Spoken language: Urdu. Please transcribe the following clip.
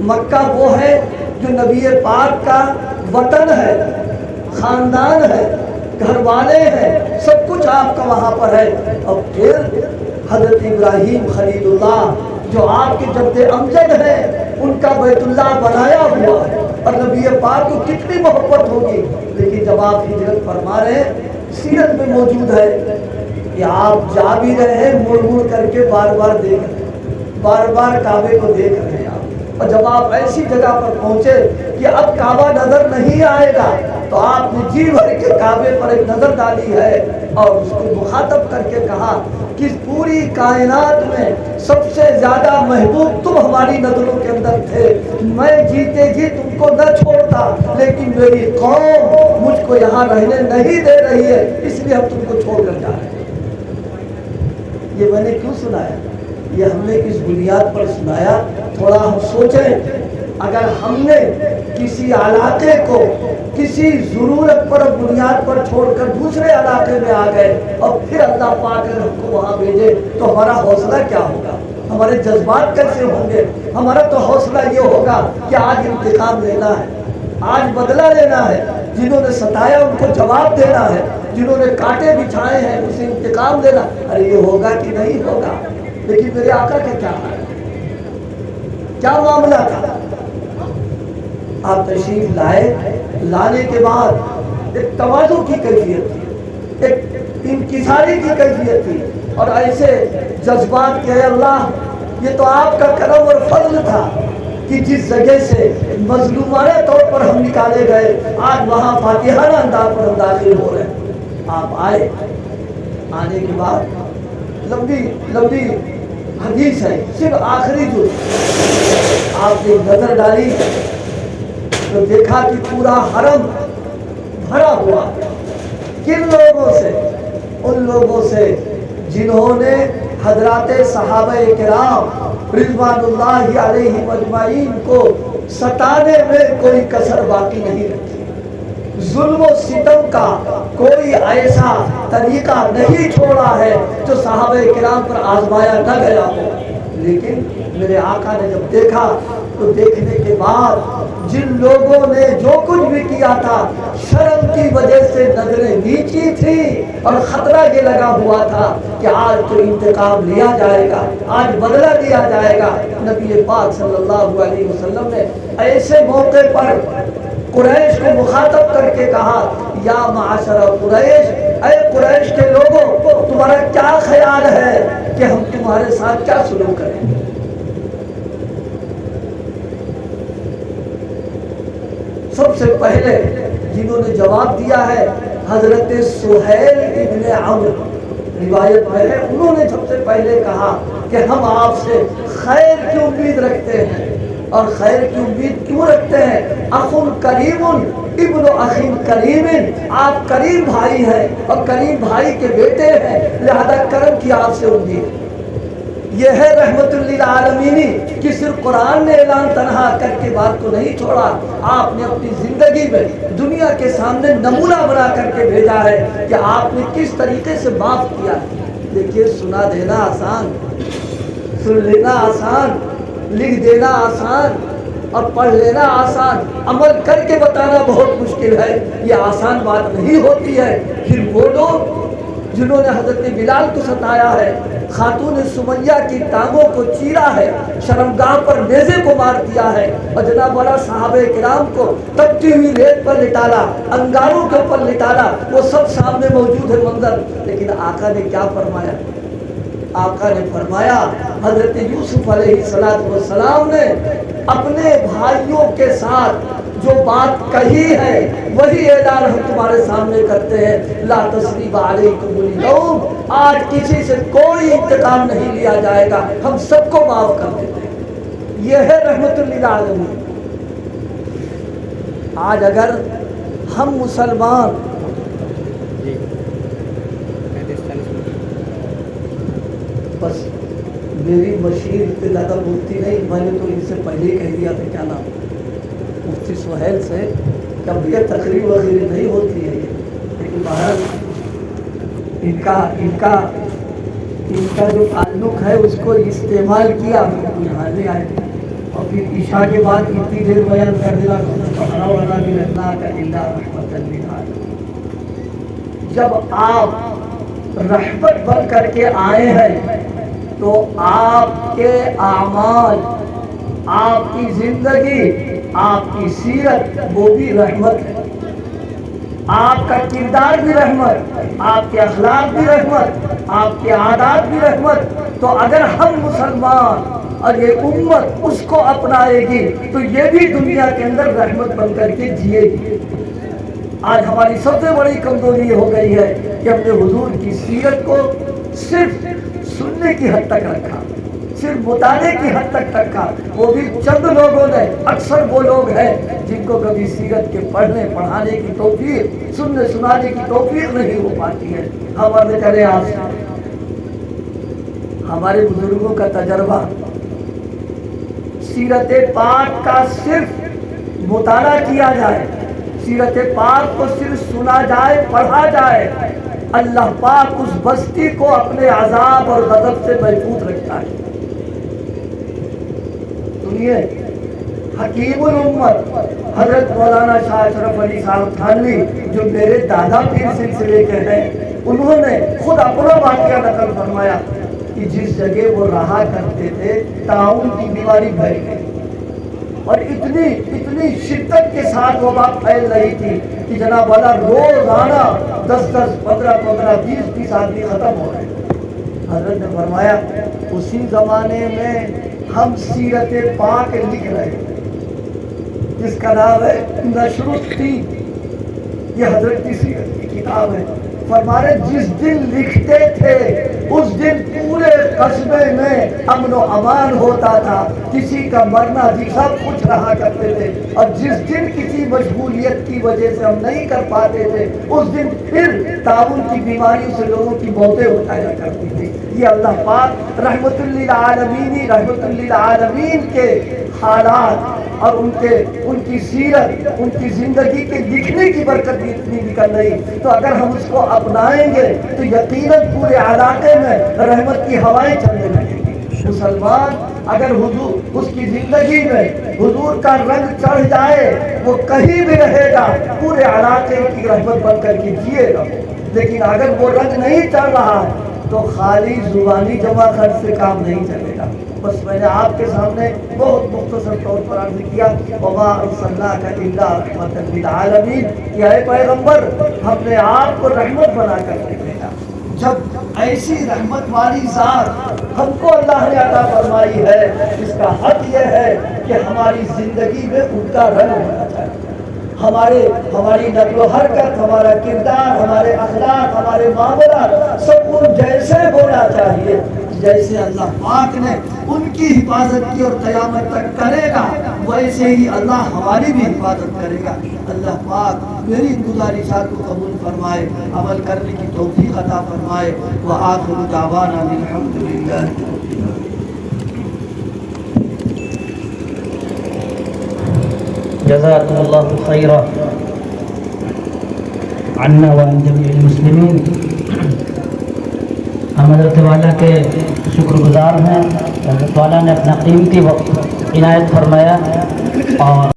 مکہ وہ ہے جو نبی پاک کا وطن ہے، خاندان ہے، گھر والے ہیں، سب کچھ آپ کا وہاں پر ہے۔ اور پھر حضرت ابراہیم خلیل اللہ جو آپ کے جد امجد ہیں، ان کا بیت اللہ بنایا ہوا ہے، اور نبی پاک کو کتنی محبت ہوگی۔ لیکن جب آپ ہجرت فرما رہے ہیں، سیرت میں موجود ہے کہ آپ جا بھی رہے ہیں، مڑ مڑ کر کے بار بار دیکھ رہے ہیں، بار بار کعبے کو دیکھ رہے ہیں آپ۔ اور جب آپ ایسی جگہ پر پہنچے کہ اب کعبہ نظر نہیں آئے گا، تو آپ نے جی بھر کے کعبے پر ایک نظر ڈالی ہے اور اس کو مخاطب کر کے کہا کہ پوری کائنات میں سب سے زیادہ محبوب تم ہماری نظروں کے اندر تھے، میں جیتے جی تم کو نہ چھوڑتا، لیکن میری قوم مجھ کو یہاں رہنے نہیں دے رہی ہے، اس لیے ہم تم کو چھوڑ کر جا رہے ہیں۔ یہ میں نے کیوں سنایا؟ یہ ہم نے کس بنیاد پر سنایا؟ تھوڑا ہم سوچیں، اگر ہم نے کسی علاقے کو کسی ضرورت پر بنیاد پر چھوڑ کر دوسرے علاقے میں آ گئے اور پھر اللہ پاک اگر ہم کو وہاں بھیجے تو ہمارا حوصلہ کیا ہوگا؟ ہمارے جذبات کیسے ہوں گے؟ ہمارا تو حوصلہ یہ ہوگا کہ آج انتقام لینا ہے، آج بدلہ لینا ہے، جنہوں نے ستایا ان کو جواب دینا ہے، جنہوں نے کانٹے بچھائے ہیں اسے انتقام دینا۔ ارے یہ ہوگا کہ نہیں ہوگا؟ لیکن میرے آقا کا کیا حال ہے؟ کیا معاملہ تھا؟ آپ تشریف لائے، لانے کے بعد ایک تواضع کی کیفیت تھی، ایک انکساری کی کیفیت تھی، اور ایسے جذبات کہ اللہ یہ تو آپ کا کرم اور فضل تھا کہ جس جگہ سے مظلومانہ طور پر ہم نکالے گئے آج وہاں فاتحانہ انداز پر ہم داخل ہو رہے ہیں۔ آپ آئے، آنے کے بعد لمبی حدیث ہے، صرف آخری جو آپ نے نظر ڈالی تو دیکھا کہ پورا حرم بھرا ہوا، کن لوگوں سے؟ ان لوگوں سے جنہوں نے حضرات صحابہ کرام رضوان اللہ علیہم اجمعین کو ستانے میں کوئی کسر باقی نہیں رکھی، ظلم و ستم کا کوئی ایسا طریقہ نہیں چھوڑا ہے جو صحابہ کرام پر آزمایا نہ گیا ہو۔ لیکن میرے آقا نے جب دیکھا تو دیکھنے کے بعد جن لوگوں نے جو کچھ بھی کیا تھا شرم کی وجہ سے نظریں نیچی تھی اور خطرہ یہ لگا ہوا تھا کہ آج تو انتقام لیا جائے گا، آج بدلہ لیا جائے گا، نبی پاک صلی اللہ علیہ وسلم نے ایسے موقع پر قریش کو مخاطب کر کے کہا، یا معاشر قریش، اے قریش کے لوگوں، تمہارا کیا خیال ہے کہ ہم تمہارے ساتھ کیا سلوک کریں؟ سب سے پہلے جنہوں نے جواب دیا ہے حضرت سہیل ابن عمرو، روایت میں ہے، انہوں نے سب سے پہلے کہا کہ ہم آپ سے خیر کی امید رکھتے ہیں، اور خیر کی امید کیوں رکھتے ہیں؟ اخ کریم ابن اخ کریم، آپ کریم بھائی ہیں اور کریم بھائی کے بیٹے ہیں، لہذا کرم کی آپ سے امید۔ یہ ہے رحمت للعالمین کہ صرف قرآن نے اعلان تنہا کر کے بات کو نہیں چھوڑا، آپ نے اپنی زندگی میں دنیا کے سامنے نمونہ بنا کر کے بھیجا ہے کہ آپ نے کس طریقے سے معاف کیا۔ دیکھیے، سنا دینا آسان، سن لینا آسان، لکھ دینا آسان اور پڑھ لینا آسان، عمل کر کے بتانا بہت مشکل ہے، یہ آسان بات نہیں ہوتی ہے۔ پھر وہ لوگ جنہوں نے حضرت بلال کو ستایا ہے، خاتون سمیہ کی ٹانگوں کو چیرا ہے، شرمگاہ پر نیزے کو مار دیا ہے، اور جناب والا صحابہ کرام کو تپتی ہوئی ریت پر لٹالا، انگاروں کے اوپر لٹالا، وہ سب سامنے موجود ہے منظر۔ لیکن آقا نے کیا فرمایا؟ آقا نے فرمایا، حضرت یوسف علیہ السلام نے اپنے بھائیوں کے ساتھ جو بات کہی ہے وہی اعلان ہم تمہارے سامنے کرتے ہیں، لا تثریب علیکم اليوم، آج کسی سے کوئی انتقام نہیں لیا جائے گا، ہم سب کو معاف کر دیتے ہیں۔ یہ ہے رحمت للعالمین۔ آج اگر ہم مسلمان بس میری مشیر اتنے زیادہ بولتی نہیں، میں نے تو ان سے پہلے ہی کہہ دیا تھا، کیا نام مفتی سہیل سے، کبھی یہ تقریر وغیرہ نہیں ہوتی ہے، لیکن بہرحال ان کا جو تعلق ہے اس کو استعمال کیا، یہاں لے آئے اور پھر عشاء کے بعد اتنی دیر بیان کر دینا جب آپ رحمت بن کر کے آئے ہیں تو آپ کے اعمال، آپ کی زندگی، آپ کی سیرت وہ بھی رحمت ہے، آپ کا کردار بھی رحمت، آپ کے اخلاق بھی رحمت، آپ کے عادات بھی رحمت۔ تو اگر ہم مسلمان اور یہ امت اس کو اپنائے گی تو یہ بھی دنیا کے اندر رحمت بن کر کے جیے گی۔ آج ہماری سب سے بڑی کمزوری یہ ہو گئی ہے کہ ہم نے حضور کی سیرت کو صرف سننے کی حد تک رکھا، صرف مطالعے کی حد تک رکھا۔ وہ بھی چند لوگوں نے، اکثر وہ لوگ ہیں جن کو کبھی سیرت کے پڑھنے پڑھانے کی توفیق، سننے سنانے کی توفیق نہیں ہو پاتی ہے۔ ہم عرض کریں آپ سے، ہمارے بزرگوں کا تجربہ سیرت پاک کا صرف مطالعہ کیا جائے، سیرت پاک کو صرف سنا جائے، پڑھا جائے، اللہ پاک اس بستی کو اپنے عذاب اور غضب سے محفوظ رکھتا ہے۔ سنیے، حکیم الامت حضرت مولانا شاہ اشرف علی صاحب تھانوی جو میرے دادا پیر سلسلے کے ہیں، انہوں نے خود اپنا واقعہ نقل فرمایا کہ جس جگہ وہ رہا کرتے تھے طاعون کی بیماری پھیل گئی اور اتنی شدت کے ساتھ وہ بات پھیل رہی تھی کہ جناب والا روزانہ 10 15 20 آدمی ختم ہو رہے۔ حضرت نے فرمایا اسی زمانے میں ہم سیرت پاک لکھ رہے ہیں جس کا نام ہے نشر الدین، یہ حضرت کی سیرت کی کتاب ہے۔ فرمانے جس دن لکھتے تھے اس دن پورے قصبے میں امن و امان ہوتا تھا، کسی کا مرنا جی سب کچھ رہا کرتے تھے، اور جس دن کسی مشغولیت کی وجہ سے ہم نہیں کر پاتے تھے اس دن پھر طاعون کی بیماری سے لوگوں کی موتیں ہو جایا کرتی تھی۔ یہ اللہ پاک رحمت للعالمین کے حالات اور ان کی سیرت، ان کی زندگی کے لکھنے کی برکت بھی اتنی نکل رہی، تو اگر ہم اس کو اپنائیں گے تو یقیناً پورے علاقے میں رحمت کی ہوائیں چلنے لگیں گی۔ مسلمان اگر حضور اس کی زندگی میں حضور کا رنگ چڑھ جائے، وہ کہیں بھی رہے گا پورے علاقے کی رحمت بن کر کے جیے گا۔ لیکن اگر وہ رنگ نہیں چڑھ رہا تو خالی زبانی جمع خرچ سے کام نہیں چلے گا۔ بس میں نے آپ کے سامنے بہت مختصر طور پر عرض کیا وما ارسلناک الا رحمۃ للعالمین، کہ اے پیغمبر ہم نے آپ کو رحمت بنا کر کے بھیجا۔ جب ایسی رحمت والی ذات ہم کو اللہ نے عطا فرمائی ہے، اس کا حق یہ ہے کہ ہماری زندگی میں ان کا رنگ ہونا چاہیے، ہماری نقل و حرکت، ہمارا کردار، ہمارے اخلاق، ہمارے معاملات سب ان جیسے ہونا چاہیے جیسے اللہ پاک نے ان کی حفاظت کی اور قیامت تک کرے گا، ویسے ہی اللہ ہماری بھی حفاظت کرے گا۔ اللہ پاک میری گزارشات کو قبول فرمائے، عمل کرنے کی توفیق عطا فرمائے۔ وآخر دعوانا الحمدللہ۔ جزاکم اللہ خیرا عنا وعن جمیع المسلمین۔ ہم حضرت والا کے شکر گزار ہیں، حضرت والا نے اپنا قیمتی وقت عنایت فرمایا اور